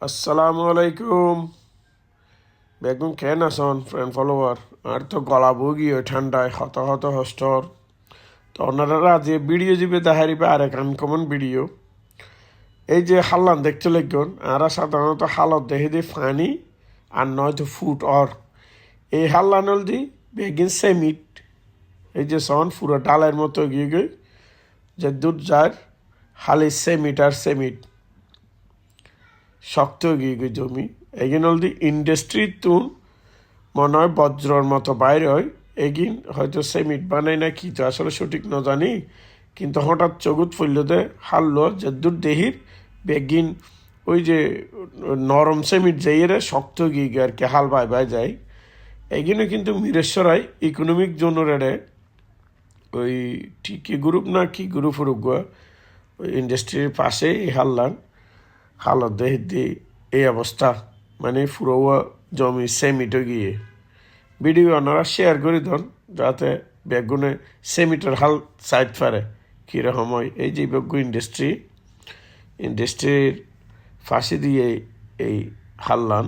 আসসালামু আলাইকুম। বেগুন কেন আসন ফ্রেন্ড ফলোয়ার আর তো গলা বগি ওই ঠান্ডায় হত হত হস্টর তো ওনারা যে ভিডিও যাবে দেখারিবে আর এক আনকমন ভিডিও এই যে হাল্লান দেখতে লাগবেন আর সাধারণত হালত দেখে দিয়ে ফানি আর নয়তো ফুট অর এই হাল্লান দি বেগিন সেমিট এই যে সন পুরো ডালের মতো গিয়ে গই যে দুধ যার হালি সেমিট আর সেমিট শক্ত গিয়ে গই জমি এগিন দি ইন্ডাস্ট্রি তুন মনে হয় বজ্রর মতো বাইরে হয় এগিন হয়তো সেমিট বানাই না কি তো আসলে সঠিক ন জানি কিন্তু হঠাৎ চগুত ফুলতে হারলো যে দূর দেহির বেগিন ওই যে নরম সেমিট যাইয়ে শক্ত গিয়ে আর কি হাল বাই বাই যায় এগিনে কিন্তু মিরেশ্বরাই ইকোনমিক জোনের ওই ঠিকই গ্রুপ না কি গ্রুপ ফুরুক ওই ইন্ডাস্ট্রির পাশে হারলাম হালত দেহ দিয়ে এই অবস্থা মানে পুরো জমি সেমিটে গিয়ে ভিডিও ওনারা শেয়ার করে দেন যাতে বেগুনে সেমিটার হাল সাইড পারে কীরকম হয় এই যে বেগু ইন্ডাস্ট্রির ফাঁসি দিয়ে এই হাল্লান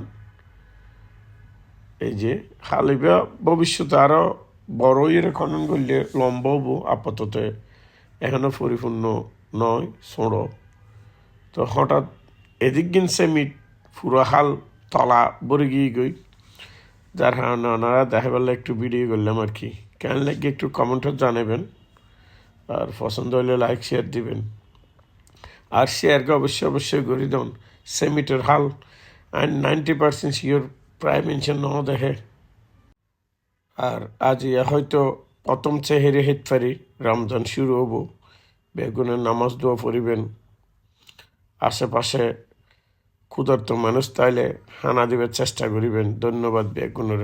এই যে হালিবা ভবিষ্যতে আরও বড় ইয়ে খনন করলে লম্বা হবো আপাতত এখনও পরিপূর্ণ নয় ছোঁড়ো তো হঠাৎ এদিক গিন সেমিট পুরো হাল তলা ভরে গিয়ে গই যার কারণে ওনারা দেখা পেলে একটু ভিডিও করলাম আর কি কেন লাগে একটু কমেন্টও জানাবেন আর পছন্দ হলে লাইক শেয়ার দিবেন আর শেয়ারকে অবশ্যই করে দেন সেমিটের হাল অ্যান্ড 90% শিওর প্রায় মেনশন ন দেখে আর আজ হয়তো প্রথম চেহারে হেট পারি রমজান শুরু হবো বেগুনের নামাজ দোয়া পড়িবেন আশেপাশে ক্ষুধার্ত মানুষ তাইলে হানা দিবার চেষ্টা করিবেন ধন্যবাদ বেগুনের